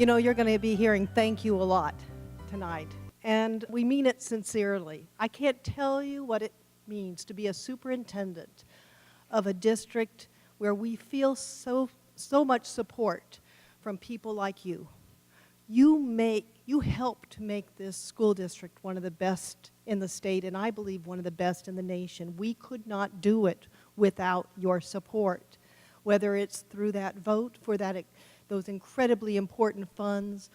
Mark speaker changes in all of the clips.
Speaker 1: You know, you're going to be hearing thank you a lot tonight, and we mean it sincerely. I can't tell you what it means to be a superintendent of a district where we feel so much support from people like you. You helped make this school district one of the best in the state, and I believe one of the best in the nation. We could not do it without your support, whether it's through that vote for those incredibly important funds,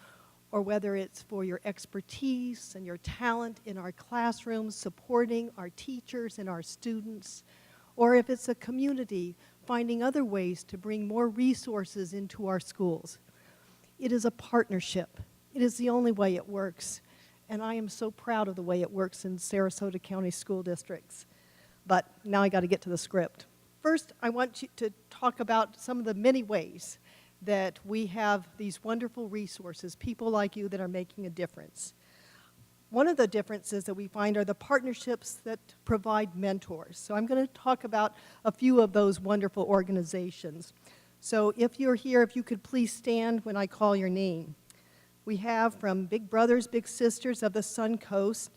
Speaker 1: or whether it's for your expertise and your talent in our classrooms, supporting our teachers and our students, or if it's a community finding other ways to bring more resources into our schools. It is a partnership. It is the only way it works, and I am so proud of the way it works in Sarasota County School Districts. But now I got to get to the script. First, I want you to talk about some of the many ways that we have these wonderful resources, people like you that are making a difference. One of the differences that we find are the partnerships that provide mentors. So I'm going to talk about a few of those wonderful organizations. So if you're here, if you could please stand when I call your name. We have from Big Brothers Big Sisters of the Sun Coast,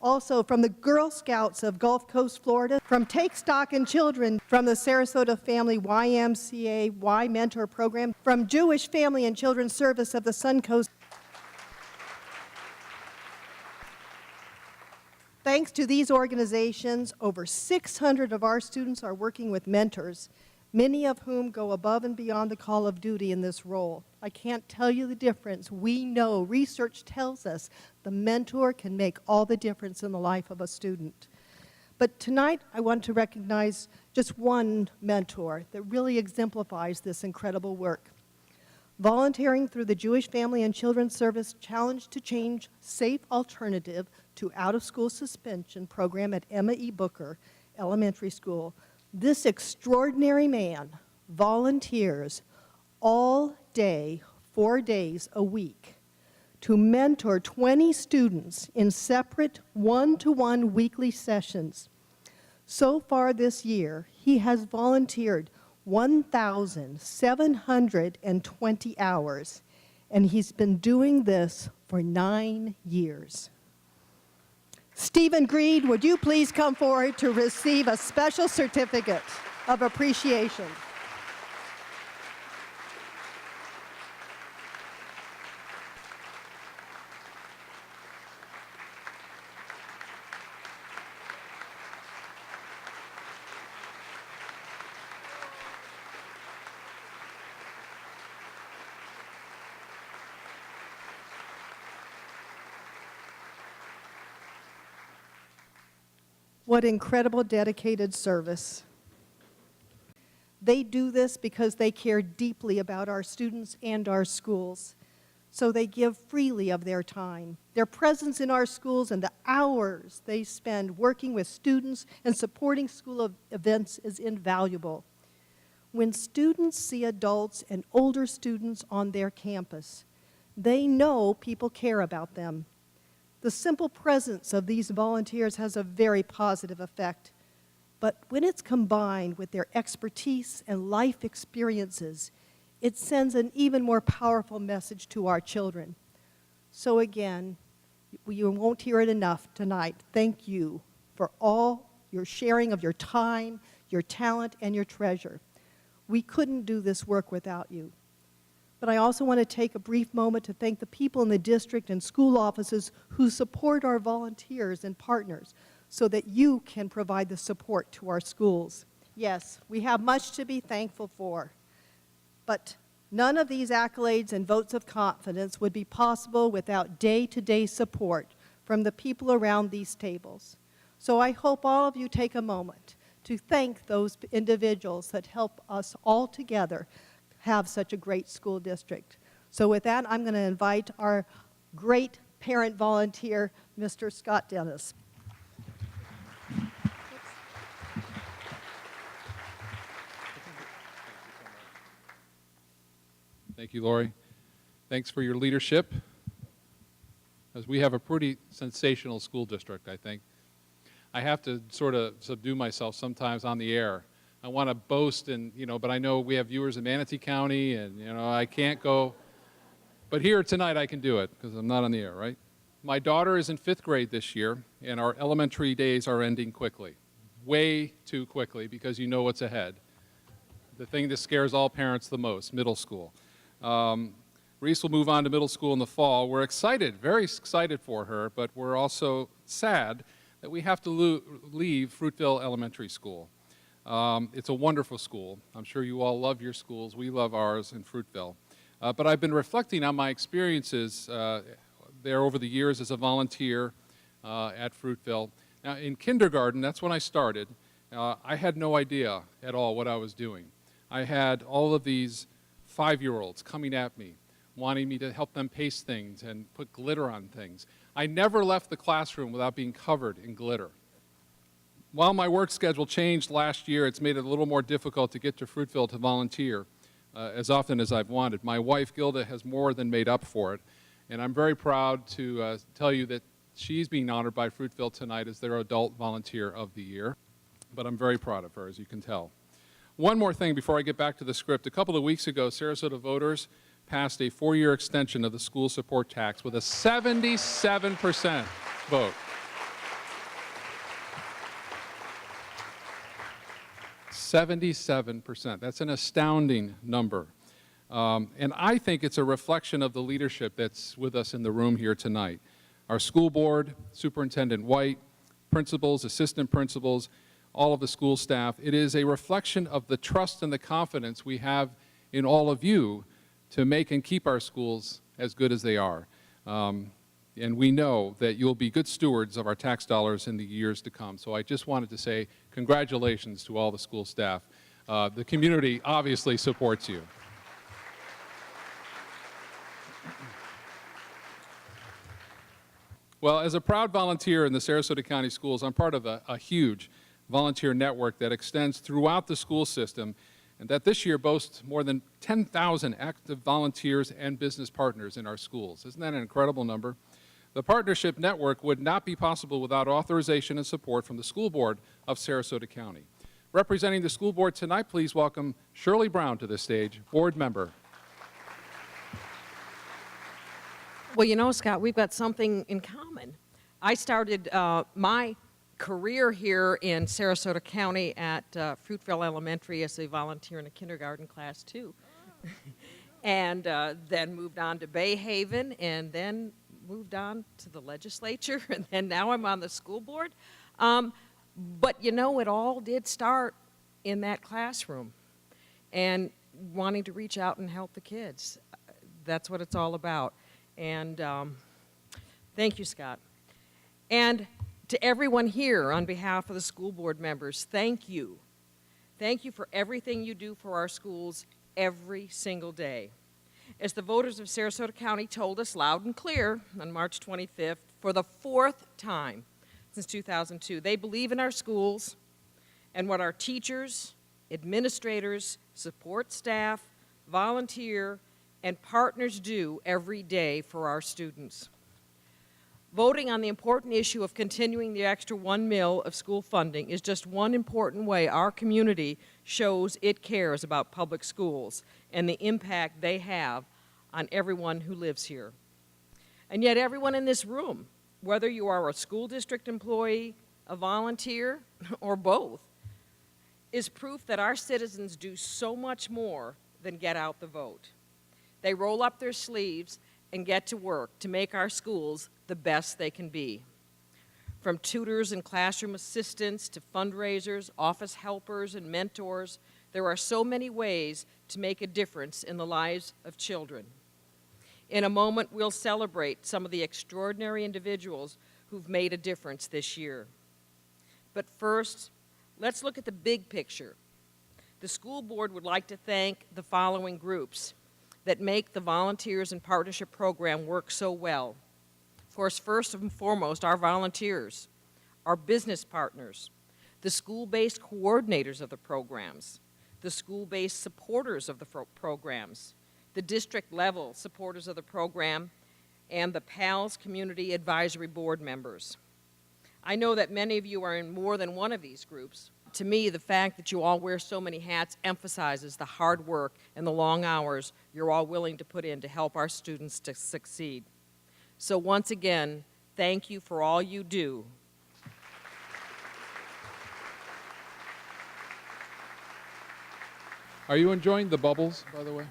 Speaker 1: also from the Girl Scouts of Gulf Coast, Florida, from Take Stock in Children, from the Sarasota Family YMCA Y Mentor Program, from Jewish Family and Children's Service of the Sun Coast. Thanks to these organizations, over 600 of our students are working with mentors, many of whom go above and beyond the call of duty in this role. I can't tell you the difference. We know, research tells us, the mentor can make all the difference in the life of a student. But tonight, I want to recognize just one mentor that really exemplifies this incredible work. Volunteering through the Jewish Family and Children's Service Challenge to Change Safe Alternative to Out-of-School Suspension program at Emma E. Booker Elementary School, this extraordinary man volunteers all day, 4 days a week, to mentor 20 students in separate one-to-one weekly sessions. So far this year, he has volunteered 1,720 hours, and he's been doing this for 9 years. Stephen Greed, would you please come forward to receive a special certificate of appreciation? What incredible dedicated service. They do this because they care deeply about our students and our schools. So they give freely of their time. Their presence in our schools and the hours they spend working with students and supporting school events is invaluable. When students see adults and older students on their campus, they know people care about them. The simple presence of these volunteers has a very positive effect, but when it's combined with their expertise and life experiences, it sends an even more powerful message to our children. So again, you won't hear it enough tonight. Thank you for all your sharing of your time, your talent, and your treasure. We couldn't do this work without you. But I also want to take a brief moment to thank the people in the district and school offices who support our volunteers and partners so that you can provide the support to our schools. Yes, we have much to be thankful for, but none of these accolades and votes of confidence would be possible without day-to-day support from the people around these tables. So I hope all of you take a moment to thank those individuals that help us all together have such a great school district. So with that, I'm going to invite our great parent volunteer, Mr. Scott Dennis.
Speaker 2: Thank you, Lori. Thanks for your leadership, as we have a pretty sensational school district, I think. I have to sort of subdue myself sometimes on the air. I want to boast, and but I know we have viewers in Manatee County, and I can't go But here tonight I can do it because I'm not on the air, right? My daughter is in 5th grade this year, and our elementary days are ending quickly. Way too quickly, because you know what's ahead. The thing that scares all parents the most, middle school. Reese will move on to middle school in the fall. We're excited, very excited for her, but we're also sad that we have to leave Fruitville Elementary School. It's a wonderful school. I'm sure you all love your schools. We love ours in Fruitville. But I've been reflecting on my experiences there over the years as a volunteer at Fruitville. Now, in kindergarten, that's when I started, I had no idea at all what I was doing. I had all of these 5-year-olds coming at me, wanting me to help them paste things and put glitter on things. I never left the classroom without being covered in glitter. While my work schedule changed last year, it's made it a little more difficult to get to Fruitville to volunteer as often as I've wanted. My wife, Gilda, has more than made up for it, and I'm very proud to tell you that she's being honored by Fruitville tonight as their Adult Volunteer of the Year, but I'm very proud of her, as you can tell. One more thing before I get back to the script. A couple of weeks ago, Sarasota voters passed a 4-year extension of the school support tax with a 77% vote. 77%. That's an astounding number. And I think it's a reflection of the leadership that's with us in the room here tonight. Our school board, Superintendent White, principals, assistant principals, all of the school staff. It is a reflection of the trust and the confidence we have in all of you to make and keep our schools as good as they are. And we know that you'll be good stewards of our tax dollars in the years to come. So I just wanted to say congratulations to all the school staff. The community obviously supports you. Well, as a proud volunteer in the Sarasota County Schools, I'm part of a huge volunteer network that extends throughout the school system, and that this year boasts more than 10,000 active volunteers and business partners in our schools. Isn't that an incredible number? The partnership network would not be possible without authorization and support from the school board of Sarasota County. Representing the school board tonight, please welcome Shirley Brown to the stage, board member.
Speaker 3: Well, you know, Scott, we've got something in common. I started my career here in Sarasota County at Fruitville Elementary as a volunteer in a kindergarten class, too. And then moved on to Bay Haven, and then moved on to the legislature, and then now I'm on the school board. But, you know, it all did start in that classroom and wanting to reach out and help the kids. That's what it's all about. And thank you, Scott. And to everyone here, on behalf of the school board members, thank you. Thank you for everything you do for our schools every single day. As the voters of Sarasota County told us loud and clear on March 25th, for the 4th time since 2002, they believe in our schools and what our teachers, administrators, support staff, volunteer, and partners do every day for our students. Voting on the important issue of continuing the extra $1 million of school funding is just one important way our community shows it cares about public schools and the impact they have on everyone who lives here. And yet everyone in this room, whether you are a school district employee, a volunteer, or both, is proof that our citizens do so much more than get out the vote. They roll up their sleeves and get to work to make our schools the best they can be. From tutors and classroom assistants to fundraisers, office helpers, and mentors, there are so many ways to make a difference in the lives of children. In a moment, we'll celebrate some of the extraordinary individuals who've made a difference this year. But first, let's look at the big picture. The school board would like to thank the following groups that make the Volunteers and Partnership Program work so well. Of course, first and foremost, our volunteers, our business partners, the school-based coordinators of the programs, the school-based supporters of the programs, the district-level supporters of the program, and the PALS Community Advisory Board members. I know that many of you are in more than one of these groups, To me, the fact that you all wear so many hats emphasizes the hard work and the long hours you're all willing to put in to help our students to succeed. So once again, thank you for all you do.
Speaker 2: Are you enjoying the bubbles, by the way?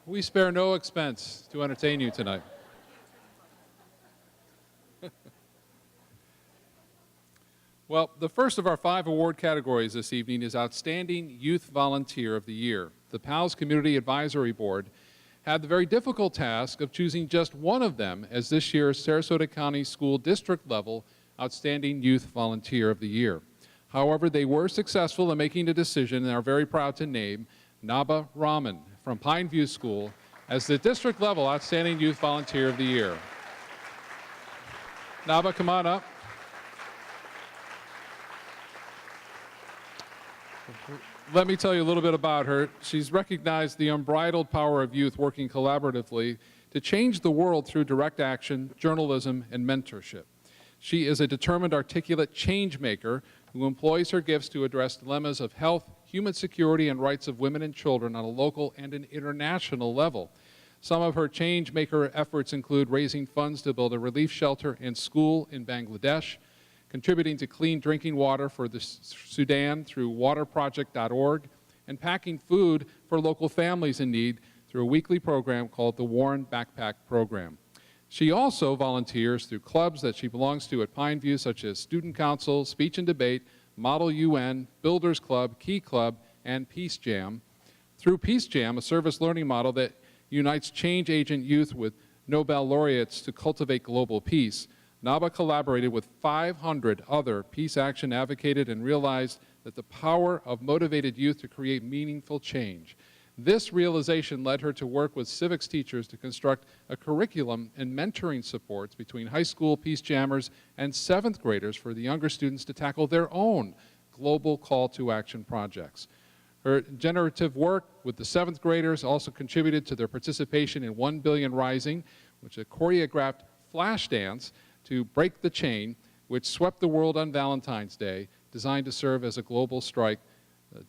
Speaker 2: We spare no expense to entertain you tonight. Well, the first of our 5 award categories this evening is Outstanding Youth Volunteer of the Year. The PALS Community Advisory Board had the very difficult task of choosing just one of them as this year's Sarasota County School District level Outstanding Youth Volunteer of the Year. However, they were successful in making a decision and are very proud to name Naba Rahman from Pineview School as the district level Outstanding Youth Volunteer of the Year. Naba, come on up. Let me tell you a little bit about her. She's recognized the unbridled power of youth working collaboratively to change the world through direct action, journalism, and mentorship. She is a determined, articulate change maker who employs her gifts to address dilemmas of health, human security, and rights of women and children on a local and an international level. Some of her change maker efforts include raising funds to build a relief shelter and school in Bangladesh, contributing to clean drinking water for the Sudan through waterproject.org, and packing food for local families in need through a weekly program called the Warren Backpack Program. She also volunteers through clubs that she belongs to at Pineview, such as Student Council, Speech and Debate, Model UN, Builders Club, Key Club, and Peace Jam. Through Peace Jam, a service learning model that unites change agent youth with Nobel laureates to cultivate global peace, Naba collaborated with 500 other peace action advocated and realized that the power of motivated youth to create meaningful change. This realization led her to work with civics teachers to construct a curriculum and mentoring supports between high school peace jammers and 7th graders for the younger students to tackle their own global call to action projects. Her generative work with the 7th graders also contributed to their participation in 1 Billion Rising, which is a choreographed flash dance to break the chain, which swept the world on Valentine's Day, designed to serve as a global strike,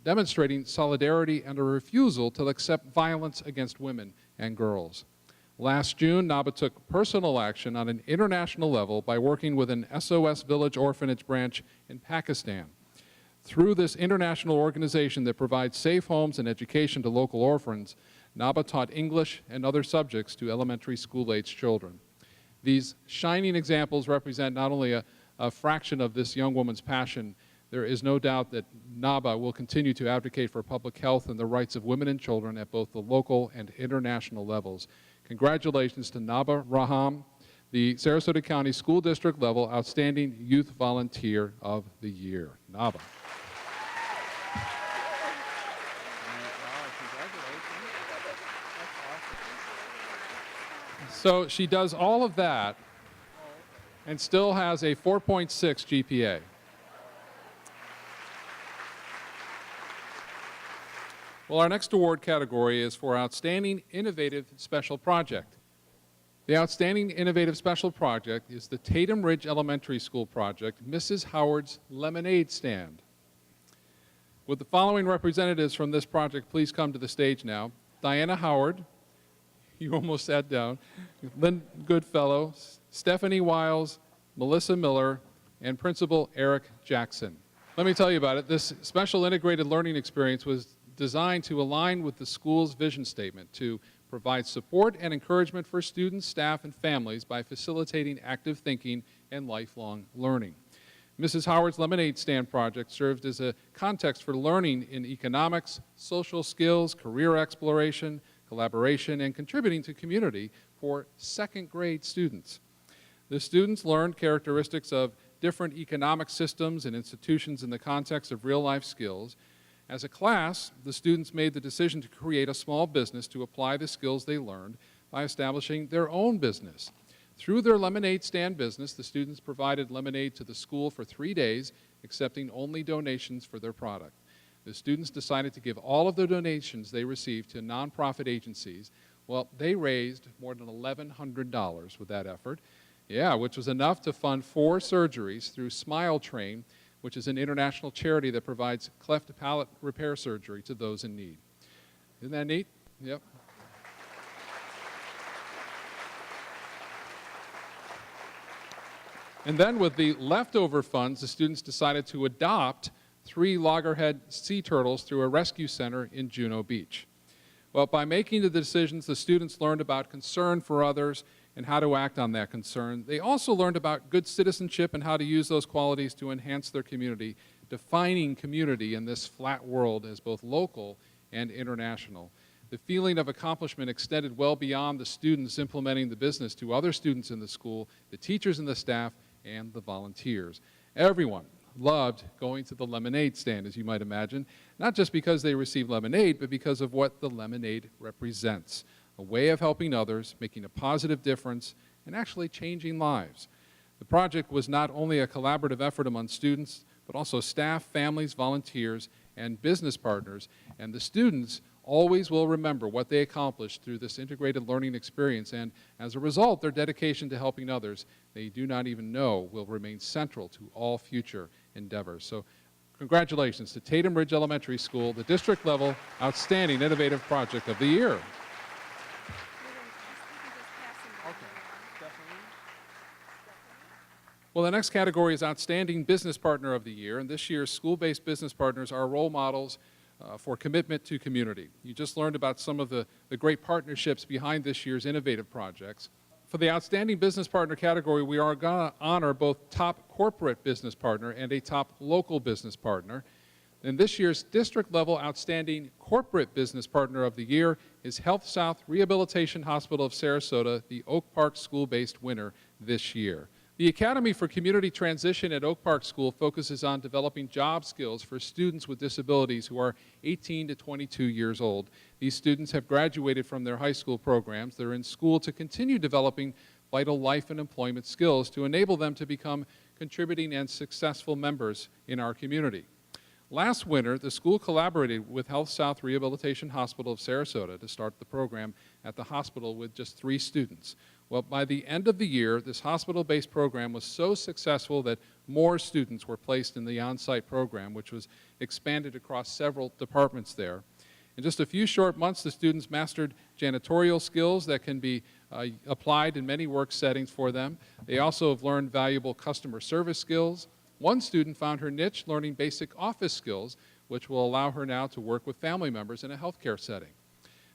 Speaker 2: demonstrating solidarity and a refusal to accept violence against women and girls. Last June, Naba took personal action on an international level by working with an SOS Village orphanage branch in Pakistan. Through this international organization that provides safe homes and education to local orphans, Naba taught English and other subjects to elementary school-age children. These shining examples represent not only a fraction of this young woman's passion, there is no doubt that Naba will continue to advocate for public health and the rights of women and children at both the local and international levels. Congratulations to Naba Rahman, the Sarasota County School District level Outstanding Youth Volunteer of the Year. Naba. So she does all of that and still has a 4.6 GPA. Well, our next award category is for Outstanding Innovative Special Project. The Outstanding Innovative Special Project is the Tatum Ridge Elementary School project, Mrs. Howard's Lemonade Stand. Would the following representatives from this project please come to the stage now? Diana Howard, you almost sat down, Lynn Goodfellow, Stephanie Wiles, Melissa Miller, and Principal Eric Jackson. Let me tell you about it. This special integrated learning experience was designed to align with the school's vision statement to provide support and encouragement for students, staff, and families by facilitating active thinking and lifelong learning. Mrs. Howard's Lemonade Stand project served as a context for learning in economics, social skills, career exploration, collaboration, and contributing to community for 2nd grade students. The students learned characteristics of different economic systems and institutions in the context of real-life skills. As a class, the students made the decision to create a small business to apply the skills they learned by establishing their own business. Through their lemonade stand business, the students provided lemonade to the school for 3 days, accepting only donations for their product. The students decided to give all of the donations they received to nonprofit agencies. Well, they raised more than $1,100 with that effort, which was enough to fund 4 surgeries through Smile Train, which is an international charity that provides cleft palate repair surgery to those in need. Isn't that neat? Yep. And then with the leftover funds, the students decided to adopt 3 loggerhead sea turtles through a rescue center in Juno Beach. Well, by making the decisions, the students learned about concern for others and how to act on that concern. They also learned about good citizenship and how to use those qualities to enhance their community, defining community in this flat world as both local and international. The feeling of accomplishment extended well beyond the students implementing the business to other students in the school, the teachers and the staff, and the volunteers. Everyone loved going to the lemonade stand, as you might imagine, not just because they received lemonade, but because of what the lemonade represents, a way of helping others, making a positive difference, and actually changing lives. The project was not only a collaborative effort among students, but also staff, families, volunteers, and business partners, and the students always will remember what they accomplished through this integrated learning experience, and as a result, their dedication to helping others, they do not even know, will remain central to all future endeavors. So congratulations to Tatum Ridge Elementary School, the district-level Outstanding Innovative Project of the Year. Well, the next category is Outstanding Business Partner of the Year, and this year's school-based business partners are role models for commitment to community. You just learned about some of the great partnerships behind this year's innovative projects. For the Outstanding Business Partner category, we are going to honor both top corporate business partner and a top local business partner. And this year's district-level Outstanding Corporate Business Partner of the Year is Health South Rehabilitation Hospital of Sarasota, the Oak Park School-based winner this year. The Academy for Community Transition at Oak Park School focuses on developing job skills for students with disabilities who are 18 to 22 years old. These students have graduated from their high school programs. They're in school to continue developing vital life and employment skills to enable them to become contributing and successful members in our community. Last winter, the school collaborated with Health South Rehabilitation Hospital of Sarasota to start the program at the hospital with just 3 students. Well, by the end of the year, this hospital-based program was so successful that more students were placed in the on-site program, which was expanded across several departments there. In just a few short months, the students mastered janitorial skills that can be applied in many work settings for them. They also have learned valuable customer service skills. One student found her niche learning basic office skills, which will allow her now to work with family members in a healthcare setting.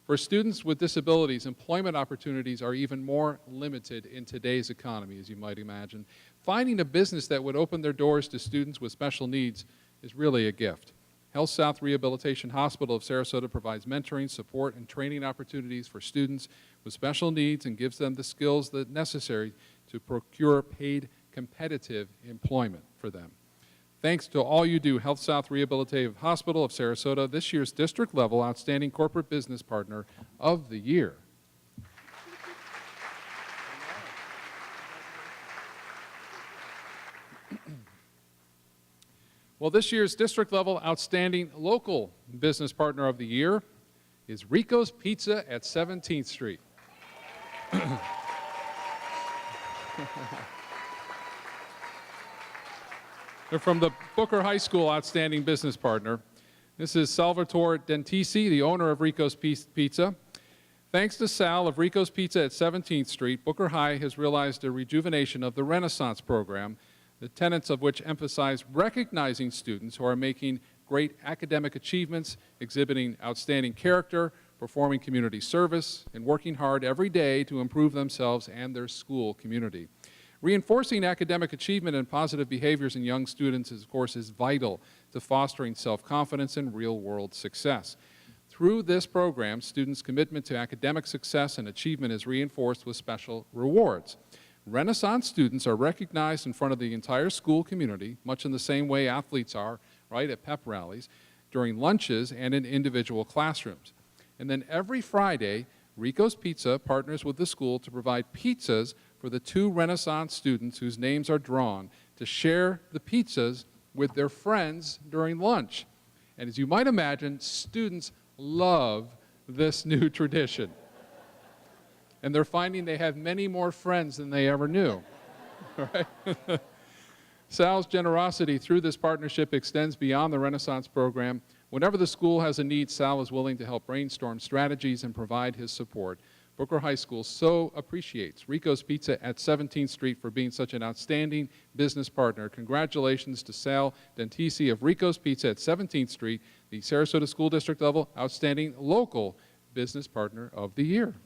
Speaker 2: For students with disabilities, employment opportunities are even more limited in today's economy, as you might imagine. Finding a business that would open their doors to students with special needs is really a gift. Health South Rehabilitation Hospital of Sarasota provides mentoring, support, and training opportunities for students with special needs and gives them the skills that are necessary to procure paid, competitive employment for them. Thanks to all you do, Health South Rehabilitative Hospital of Sarasota, this year's district-level Outstanding Corporate Business Partner of the Year. Well, this year's district-level Outstanding Local Business Partner of the Year is Rico's Pizza at 17th Street. They're from the Booker High School Outstanding Business Partner. This is Salvatore Dentisi, the owner of Rico's Pizza. Thanks to Sal of Rico's Pizza at 17th Street, Booker High has realized a rejuvenation of the Renaissance program, the tenets of which emphasize recognizing students who are making great academic achievements, exhibiting outstanding character, performing community service, and working hard every day to improve themselves and their school community. Reinforcing academic achievement and positive behaviors in young students, of course, is vital to fostering self-confidence and real-world success. Through this program, students' commitment to academic success and achievement is reinforced with special rewards. Renaissance students are recognized in front of the entire school community, much in the same way athletes are, right, at pep rallies, during lunches and in individual classrooms. And then every Friday, Rico's Pizza partners with the school to provide pizzas for the 2 Renaissance students whose names are drawn to share the pizzas with their friends during lunch. And as you might imagine, students love this new tradition. And they're finding they have many more friends than they ever knew. Right? Sal's generosity through this partnership extends beyond the Renaissance program. Whenever the school has a need, Sal is willing to help brainstorm strategies and provide his support. Booker High School so appreciates Rico's Pizza at 17th Street for being such an outstanding business partner. Congratulations to Sal Dentisi of Rico's Pizza at 17th Street, the Sarasota School District level Outstanding Local Business Partner of the Year.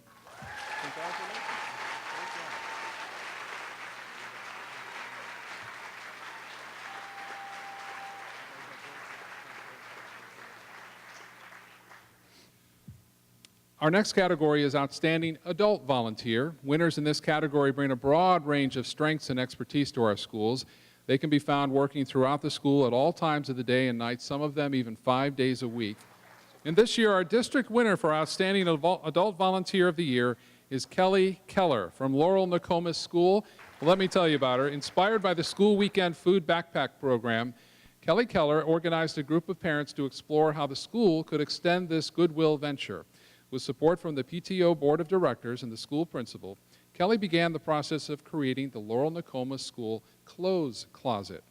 Speaker 2: Our next category is Outstanding Adult Volunteer. Winners in this category bring a broad range of strengths and expertise to our schools. They can be found working throughout the school at all times of the day and night, some of them even 5 days a week. And this year, our district winner for Outstanding Adult Volunteer of the Year is Kelly Keller from Laurel Nokomis School. Well, let me tell you about her. Inspired by the School Weekend Food Backpack Program, Kelly Keller organized a group of parents to explore how the school could extend this goodwill venture. With support from the PTO Board of Directors and the school principal, Kelly began the process of creating the Laurel Nokomis School Clothes Closet.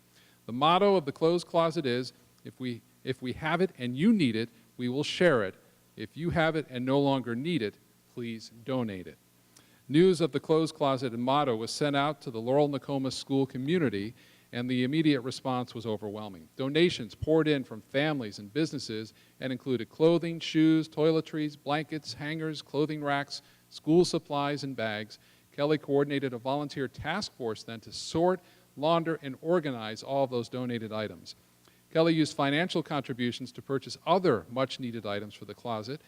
Speaker 2: The motto of the Clothes Closet is, if we have it and you need it, we will share it. If you have it and no longer need it, please donate it. News of the Clothes Closet and motto was sent out to the Laurel Nokomis School community, and the immediate response was overwhelming. Donations poured in from families and businesses and included clothing, shoes, toiletries, blankets, hangers, clothing racks, school supplies, and bags. Kelly coordinated a volunteer task force then to sort, launder, and organize all of those donated items. Kelly used financial contributions to purchase other much-needed items for the closet.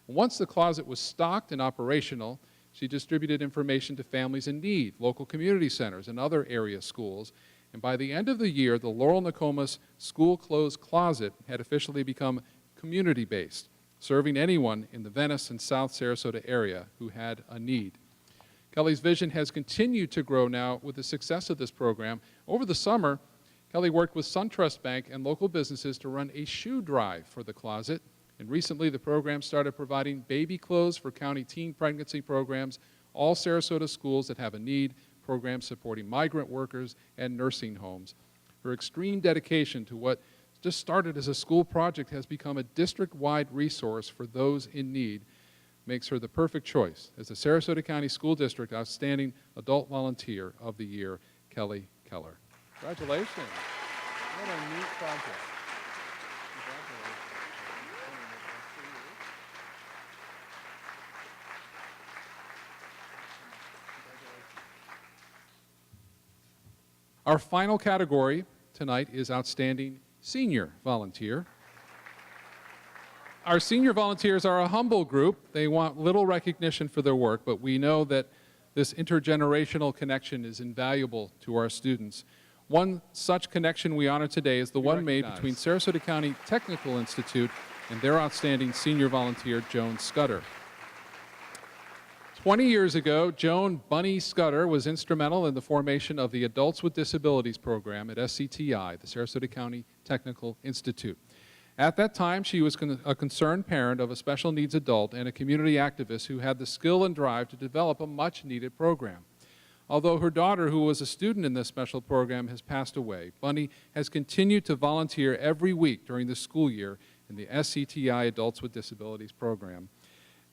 Speaker 2: Once the closet was stocked and operational, she distributed information to families in need, local community centers, and other area schools. And by the end of the year, the Laurel Nokomis School Clothes Closet had officially become community-based, serving anyone in the Venice and South Sarasota area who had a need. Kelly's vision has continued to grow now with the success of this program. Over the summer, Kelly worked with SunTrust Bank and local businesses to run a shoe drive for the closet. And recently, the program started providing baby clothes for county teen pregnancy programs, all Sarasota schools that have a need, programs supporting migrant workers and nursing homes. Her extreme dedication to what just started as a school project has become a district-wide resource for those in need, makes her the perfect choice as the Sarasota County School District Outstanding Adult Volunteer of the Year, Kelly Keller. Congratulations. What a neat project. Our final category tonight is Outstanding Senior Volunteer. Our senior volunteers are a humble group. They want little recognition for their work, but we know that this intergenerational connection is invaluable to our students. One such connection we honor today is the one made between Sarasota County Technical Institute and their outstanding senior volunteer, Joan Scudder. 20 years ago, Joan Bunny Scudder was instrumental in the formation of the Adults with Disabilities program at SCTI, the Sarasota County Technical Institute. At that time, she was a concerned parent of a special needs adult and a community activist who had the skill and drive to develop a much-needed program. Although her daughter, who was a student in this special program, has passed away, Bunny has continued to volunteer every week during the school year in the SCTI Adults with Disabilities program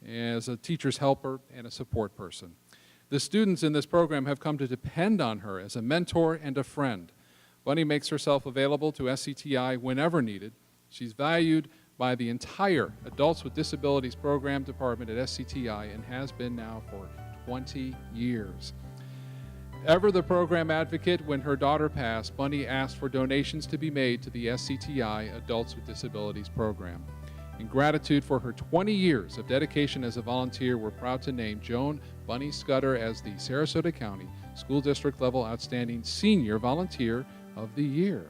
Speaker 2: as a teacher's helper and a support person. The students in this program have come to depend on her as a mentor and a friend. Bunny makes herself available to SCTI whenever needed. She's valued by the entire Adults with Disabilities program department at SCTI and has been now for 20 years. Ever the program advocate, when her daughter passed, Bunny asked for donations to be made to the SCTI Adults with Disabilities program. In gratitude for her 20 years of dedication as a volunteer, we're proud to name Joan Bunny Scudder as the Sarasota County School District level Outstanding Senior Volunteer of the Year.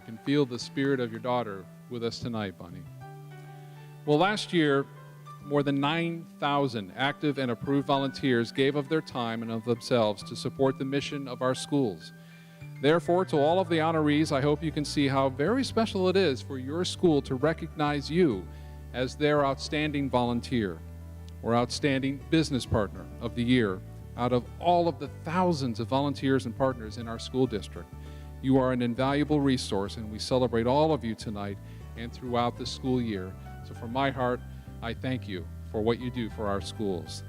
Speaker 2: Can feel the spirit of your daughter with us tonight, Bunny. Well, last year, more than 9,000 active and approved volunteers gave of their time and of themselves to support the mission of our schools. Therefore, to all of the honorees, I hope you can see how very special it is for your school to recognize you as their outstanding volunteer or outstanding business partner of the year out of all of the thousands of volunteers and partners in our school district. You are an invaluable resource, and we celebrate all of you tonight and throughout the school year. So from my heart, I thank you for what you do for our schools.